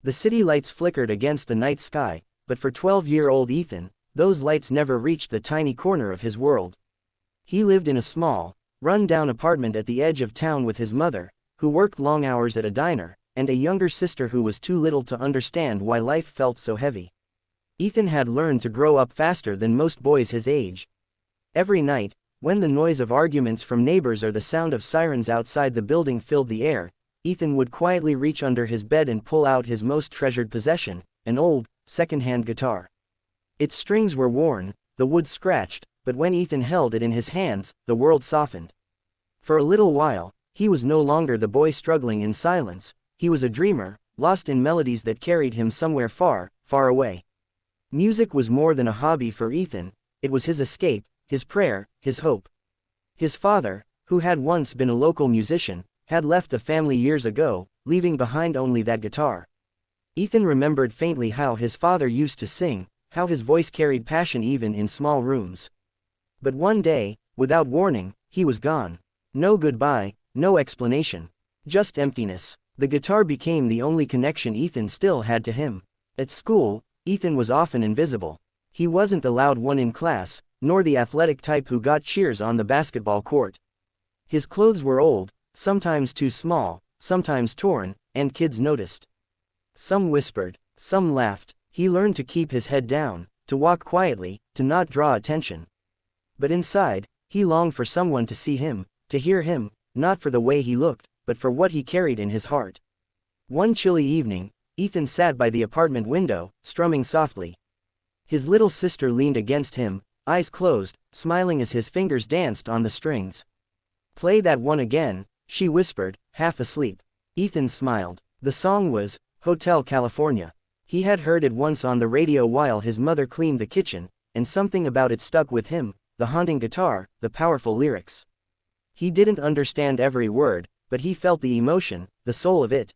The city lights flickered against the night sky, but for 12-year-old Ethan, those lights never reached the tiny corner of his world. He lived in a small, run-down apartment at the edge of town with his mother, who worked long hours at a diner, and a younger sister who was too little to understand why life felt so heavy. Ethan had learned to grow up faster than most boys his age. Every night, when the noise of arguments from neighbors or the sound of sirens outside the building filled the air, Ethan would quietly reach under his bed and pull out his most treasured possession, an old, second-hand guitar. Its strings were worn, the wood scratched, but when Ethan held it in his hands, the world softened. For a little while, he was no longer the boy struggling in silence, he was a dreamer, lost in melodies that carried him somewhere far, far away. Music was more than a hobby for Ethan, it was his escape, his prayer, his hope. His father, who had once been a local musician, had left the family years ago, leaving behind only that guitar. Ethan remembered faintly how his father used to sing, how his voice carried passion even in small rooms. But one day, without warning, he was gone. No goodbye, no explanation. Just emptiness. The guitar became the only connection Ethan still had to him. At school, Ethan was often invisible. He wasn't the loud one in class, nor the athletic type who got cheers on the basketball court. His clothes were old, sometimes too small, sometimes torn, and kids noticed. Some whispered, some laughed. He learned to keep his head down, to walk quietly, to not draw attention. But inside, he longed for someone to see him, to hear him, not for the way he looked, but for what he carried in his heart. One chilly evening, Ethan sat by the apartment window, strumming softly. His little sister leaned against him, eyes closed, smiling as his fingers danced on the strings. "Play that one again," she whispered, half asleep. Ethan smiled. The song was Hotel California. He had heard it once on the radio while his mother cleaned the kitchen, and something about it stuck with him, the haunting guitar, the powerful lyrics. He didn't understand every word, but he felt the emotion, the soul of it.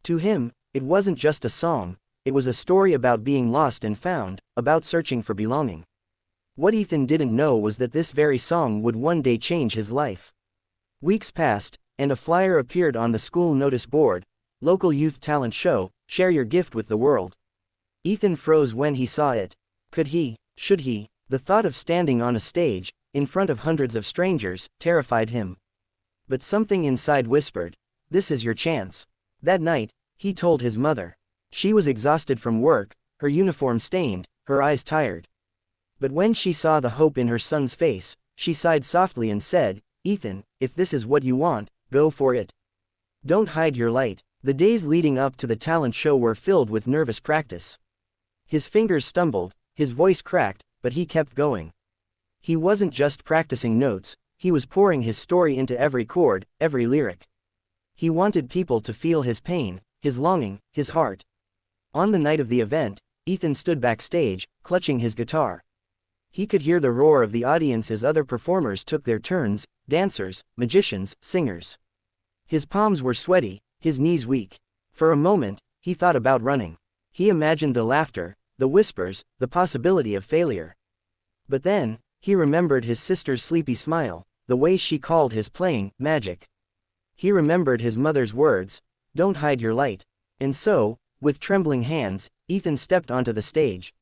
To him, it wasn't just a song, it was a story about being lost and found, about searching for belonging. What Ethan didn't know was that this very song would one day change his life. Weeks passed, and a flyer appeared on the school notice board, local youth talent show, share your gift with the world. Ethan froze when he saw it. Could he, should he? The thought of standing on a stage, in front of hundreds of strangers, terrified him. But something inside whispered, this is your chance. That night, he told his mother. She was exhausted from work, her uniform stained, her eyes tired. But when she saw the hope in her son's face, she sighed softly and said, Ethan, if this is what you want, go for it. Don't hide your light. The days leading up to the talent show were filled with nervous practice. His fingers stumbled, his voice cracked, but he kept going. He wasn't just practicing notes, he was pouring his story into every chord, every lyric. He wanted people to feel his pain, his longing, his heart. On the night of the event, Ethan stood backstage, clutching his guitar. He could hear the roar of the audience as other performers took their turns, dancers, magicians, singers. His palms were sweaty, his knees weak. For a moment, he thought about running. He imagined the laughter, the whispers, the possibility of failure. But then, he remembered his sister's sleepy smile, the way she called his playing magic. He remembered his mother's words, don't hide your light. And so, with trembling hands, Ethan stepped onto the stage.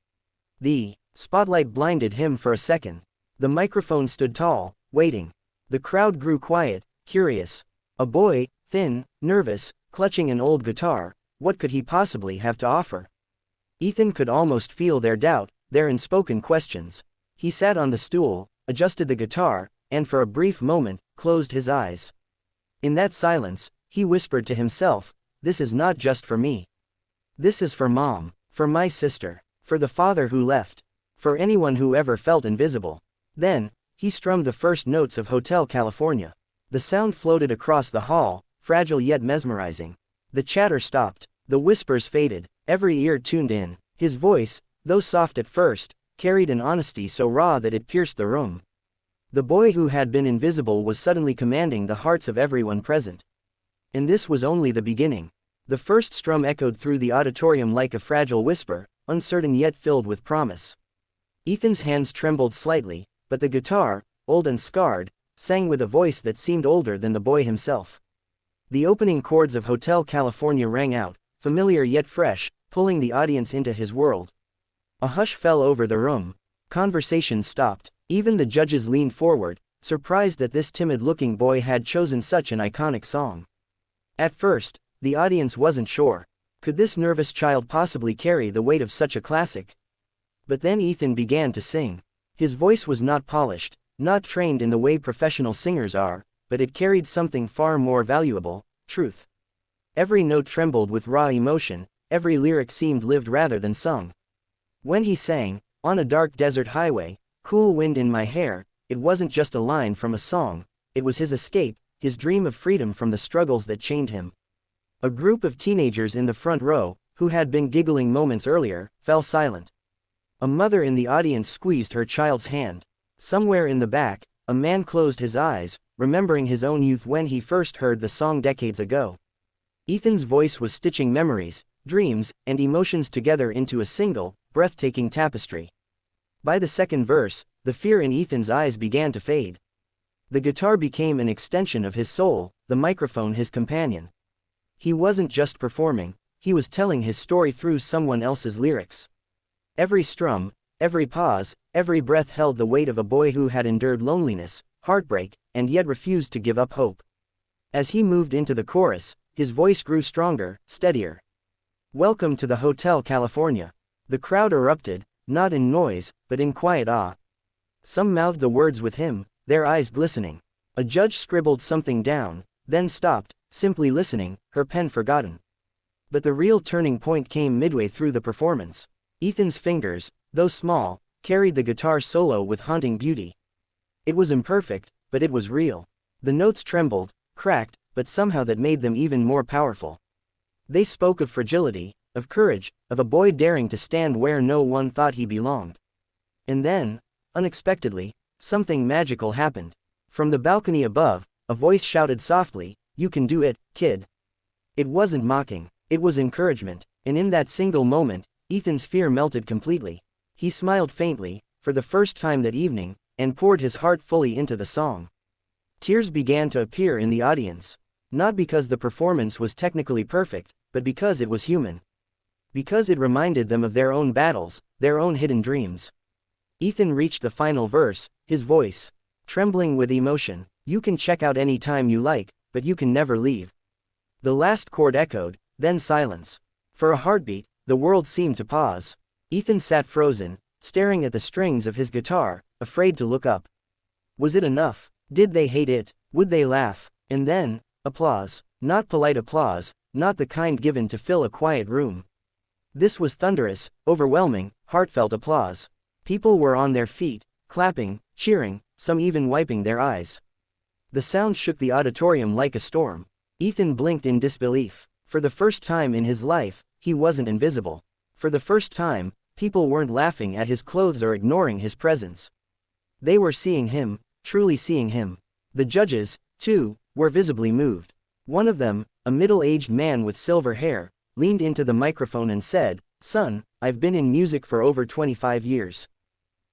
The spotlight blinded him for a second. The microphone stood tall, waiting. The crowd grew quiet, curious. A boy, thin, nervous, clutching an old guitar, what could he possibly have to offer? Ethan could almost feel their doubt, their unspoken questions. He sat on the stool, adjusted the guitar, and for a brief moment, closed his eyes. In that silence, he whispered to himself, this is not just for me. This is for Mom, for my sister, for the father who left, for anyone who ever felt invisible. Then, he strummed the first notes of Hotel California. The sound floated across the hall, fragile yet mesmerizing. The chatter stopped, the whispers faded, every ear tuned in. His voice, though soft at first, carried an honesty so raw that it pierced the room. The boy who had been invisible was suddenly commanding the hearts of everyone present. And this was only the beginning. The first strum echoed through the auditorium like a fragile whisper, uncertain yet filled with promise. Ethan's hands trembled slightly, but the guitar, old and scarred, sang with a voice that seemed older than the boy himself. The opening chords of Hotel California rang out, familiar yet fresh, pulling the audience into his world. A hush fell over the room. Conversations stopped. Even the judges leaned forward, surprised that this timid-looking boy had chosen such an iconic song. At first, the audience wasn't sure. Could this nervous child possibly carry the weight of such a classic? But then Ethan began to sing. His voice was not polished, not trained in the way professional singers are, but it carried something far more valuable: truth. Every note trembled with raw emotion, every lyric seemed lived rather than sung. When he sang, "On a dark desert highway, cool wind in my hair," it wasn't just a line from a song, it was his escape, his dream of freedom from the struggles that chained him. A group of teenagers in the front row, who had been giggling moments earlier, fell silent. A mother in the audience squeezed her child's hand. Somewhere in the back, a man closed his eyes, remembering his own youth when he first heard the song decades ago. Ethan's voice was stitching memories, dreams, and emotions together into a single, breathtaking tapestry. By the second verse, the fear in Ethan's eyes began to fade. The guitar became an extension of his soul, the microphone his companion. He wasn't just performing, he was telling his story through someone else's lyrics. Every strum, every pause, every breath held the weight of a boy who had endured loneliness, heartbreak, and yet refused to give up hope. As he moved into the chorus, his voice grew stronger, steadier. "Welcome to the Hotel California." The crowd erupted, not in noise, but in quiet awe. Some mouthed the words with him, their eyes glistening. A judge scribbled something down, then stopped, simply listening, her pen forgotten. But the real turning point came midway through the performance. Ethan's fingers, though small, carried the guitar solo with haunting beauty. It was imperfect, but it was real. The notes trembled, cracked, but somehow that made them even more powerful. They spoke of fragility, of courage, of a boy daring to stand where no one thought he belonged. And then, unexpectedly, something magical happened. From the balcony above, a voice shouted softly, "You can do it, kid." It wasn't mocking, it was encouragement, and in that single moment, Ethan's fear melted completely. He smiled faintly, for the first time that evening, and poured his heart fully into the song. Tears began to appear in the audience. Not because the performance was technically perfect, but because it was human. Because it reminded them of their own battles, their own hidden dreams. Ethan reached the final verse, his voice trembling with emotion. "You can check out any time you like, but you can never leave." The last chord echoed, then silence. For a heartbeat, the world seemed to pause. Ethan sat frozen, staring at the strings of his guitar, afraid to look up. Was it enough? Did they hate it? Would they laugh? And then, applause. Not polite applause, not the kind given to fill a quiet room. This was thunderous, overwhelming, heartfelt applause. People were on their feet, clapping, cheering, some even wiping their eyes. The sound shook the auditorium like a storm. Ethan blinked in disbelief. For the first time in his life, he wasn't invisible. For the first time, people weren't laughing at his clothes or ignoring his presence. They were seeing him, truly seeing him. The judges, too, were visibly moved. One of them, a middle-aged man with silver hair, leaned into the microphone and said, "Son, I've been in music for over 25 years.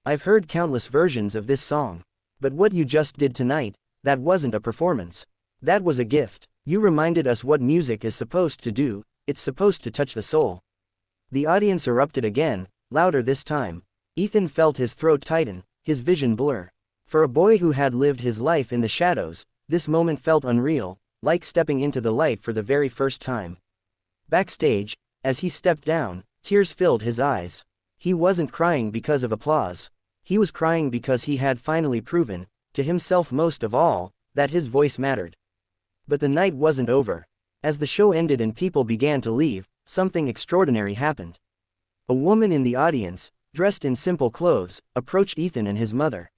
I've heard countless versions of this song. But what you just did tonight, that wasn't a performance. That was a gift. You reminded us what music is supposed to do, it's supposed to touch the soul." The audience erupted again, louder this time. Ethan felt his throat tighten, his vision blur. For a boy who had lived his life in the shadows, this moment felt unreal, like stepping into the light for the very first time. Backstage, as he stepped down, tears filled his eyes. He wasn't crying because of applause. He was crying because he had finally proven, to himself most of all, that his voice mattered. But the night wasn't over. As the show ended and people began to leave, something extraordinary happened. A woman in the audience, dressed in simple clothes, approached Ethan and his mother.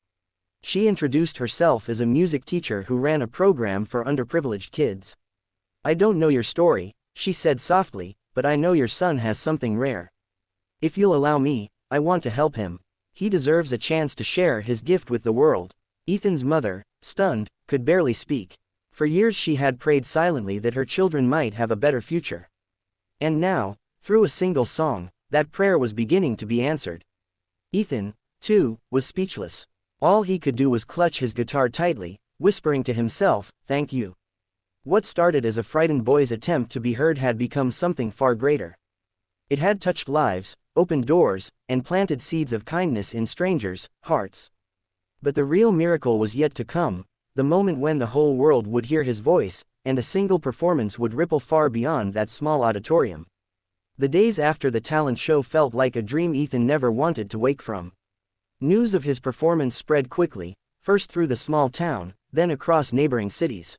She introduced herself as a music teacher who ran a program for underprivileged kids. "I don't know your story," she said softly, "but I know your son has something rare. If you'll allow me, I want to help him. He deserves a chance to share his gift with the world." Ethan's mother, stunned, could barely speak. For years she had prayed silently that her children might have a better future. And now, through a single song, that prayer was beginning to be answered. Ethan, too, was speechless. All he could do was clutch his guitar tightly, whispering to himself, "Thank you. What started as a frightened boy's attempt to be heard had become something far greater. It had touched lives, opened doors, and planted seeds of kindness in strangers' hearts. But the real miracle was yet to come, the moment when the whole world would hear his voice, and a single performance would ripple far beyond that small auditorium. The days after the talent show felt like a dream Ethan never wanted to wake from. News of his performance spread quickly, first through the small town, then across neighboring cities.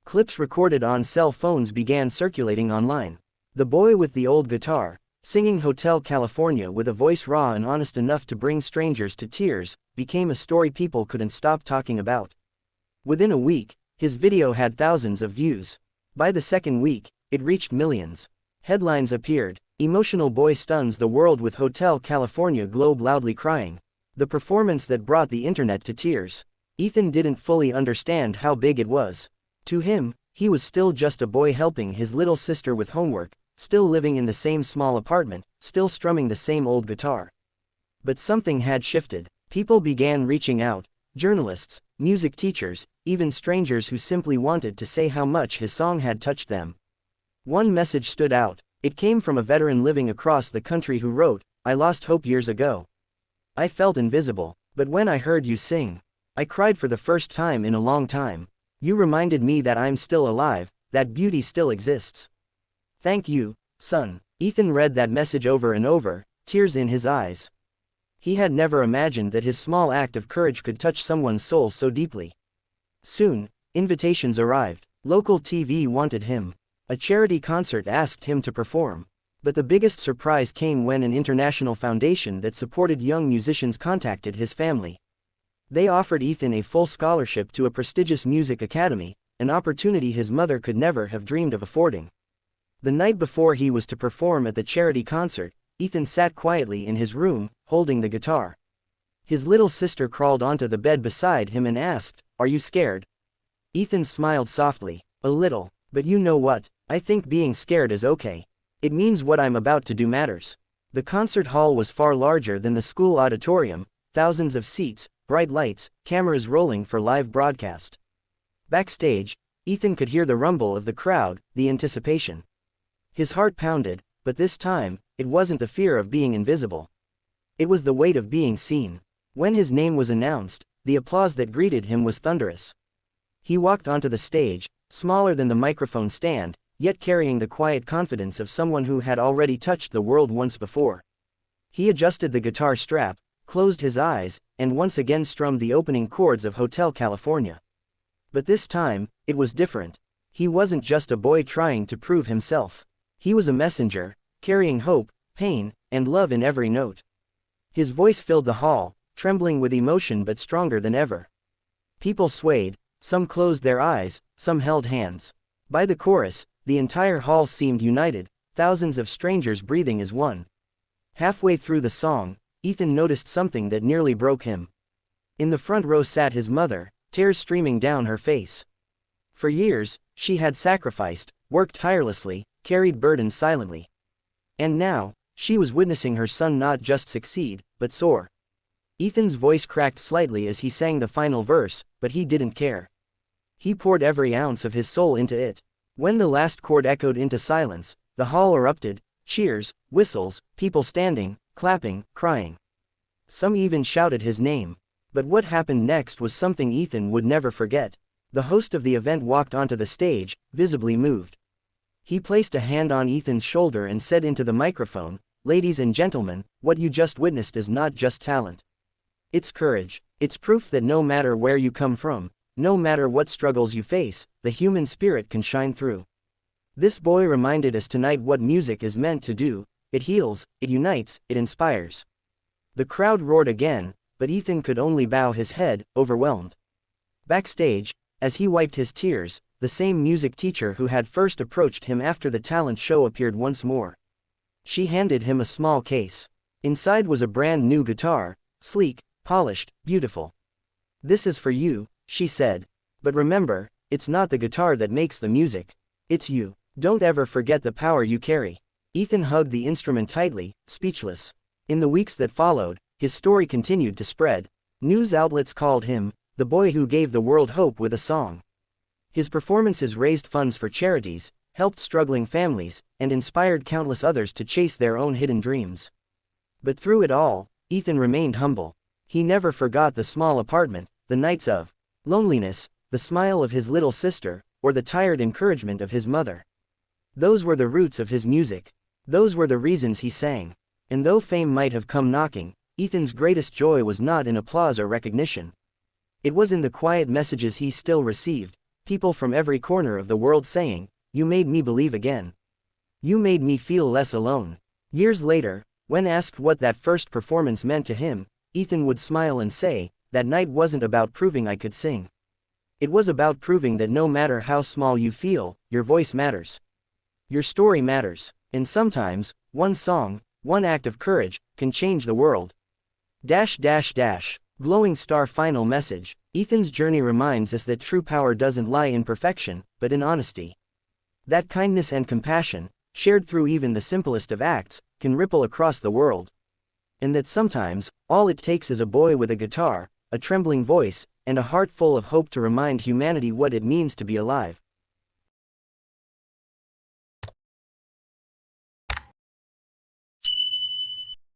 Clips recorded on cell phones began circulating online. The boy with the old guitar, singing Hotel California with a voice raw and honest enough to bring strangers to tears, became a story people couldn't stop talking about. Within a week, his video had thousands of views. By the second week, it reached millions. Headlines appeared: "Emotional boy stuns the world with Hotel California globe loudly crying." The performance that brought the internet to tears. Ethan didn't fully understand how big it was. To him, he was still just a boy helping his little sister with homework, still living in the same small apartment, still strumming the same old guitar. But something had shifted. People began reaching out: journalists, music teachers, even strangers who simply wanted to say how much his song had touched them. One message stood out. It came from a veteran living across the country who wrote, "I lost hope years ago. I felt invisible, but when I heard you sing, I cried for the first time in a long time. You reminded me that I'm still alive, that beauty still exists. Thank you, son." Ethan read that message over and over, tears in his eyes. He had never imagined that his small act of courage could touch someone's soul so deeply. Soon, invitations arrived. Local TV wanted him. A charity concert asked him to perform. But the biggest surprise came when an international foundation that supported young musicians contacted his family. They offered Ethan a full scholarship to a prestigious music academy, an opportunity his mother could never have dreamed of affording. The night before he was to perform at the charity concert, Ethan sat quietly in his room, holding the guitar. His little sister crawled onto the bed beside him and asked, "Are you scared?" Ethan smiled softly, "A little, but you know what? I think being scared is okay. It means what I'm about to do matters." The concert hall was far larger than the school auditorium, thousands of seats, bright lights, cameras rolling for live broadcast. Backstage, Ethan could hear the rumble of the crowd, the anticipation. His heart pounded, but this time, it wasn't the fear of being invisible. It was the weight of being seen. When his name was announced, the applause that greeted him was thunderous. He walked onto the stage, smaller than the microphone stand, yet carrying the quiet confidence of someone who had already touched the world once before. He adjusted the guitar strap, closed his eyes, and once again strummed the opening chords of Hotel California. But this time, it was different. He wasn't just a boy trying to prove himself. He was a messenger, carrying hope, pain, and love in every note. His voice filled the hall, trembling with emotion but stronger than ever. People swayed, some closed their eyes, some held hands. By the chorus, the entire hall seemed united, thousands of strangers breathing as one. Halfway through the song, Ethan noticed something that nearly broke him. In the front row sat his mother, tears streaming down her face. For years, she had sacrificed, worked tirelessly, carried burdens silently. And now, she was witnessing her son not just succeed, but soar. Ethan's voice cracked slightly as he sang the final verse, but he didn't care. He poured every ounce of his soul into it. When the last chord echoed into silence, the hall erupted: cheers, whistles, people standing, clapping, crying. Some even shouted his name. But what happened next was something Ethan would never forget. The host of the event walked onto the stage, visibly moved. He placed a hand on Ethan's shoulder and said into the microphone, "Ladies and gentlemen, what you just witnessed is not just talent. It's courage. It's proof that no matter where you come from, no matter what struggles you face, the human spirit can shine through." This boy reminded us tonight what music is meant to do: it heals, it unites, it inspires. The crowd roared again, but Ethan could only bow his head, overwhelmed. Backstage, as he wiped his tears, the same music teacher who had first approached him after the talent show appeared once more. She handed him a small case. Inside was a brand new guitar, sleek, polished, beautiful. "This is for you," she said. "But remember, it's not the guitar that makes the music. It's you. Don't ever forget the power you carry." Ethan hugged the instrument tightly, speechless. In the weeks that followed, his story continued to spread. News outlets called him the boy who gave the world hope with a song. His performances raised funds for charities, helped struggling families, and inspired countless others to chase their own hidden dreams. But through it all, Ethan remained humble. He never forgot the small apartment, the nights of loneliness, the smile of his little sister, or the tired encouragement of his mother. Those were the roots of his music. Those were the reasons he sang. And though fame might have come knocking, Ethan's greatest joy was not in applause or recognition. It was in the quiet messages he still received, people from every corner of the world saying, "You made me believe again. You made me feel less alone." Years later, when asked what that first performance meant to him, Ethan would smile and say, "That night wasn't about proving I could sing. It was about proving that no matter how small you feel, your voice matters. Your story matters. And sometimes, one song, one act of courage, can change the world." Glowing star final message. Ethan's journey reminds us that true power doesn't lie in perfection, but in honesty. That kindness and compassion, shared through even the simplest of acts, can ripple across the world. And that sometimes, all it takes is a boy with a guitar, a trembling voice, and a heart full of hope to remind humanity what it means to be alive.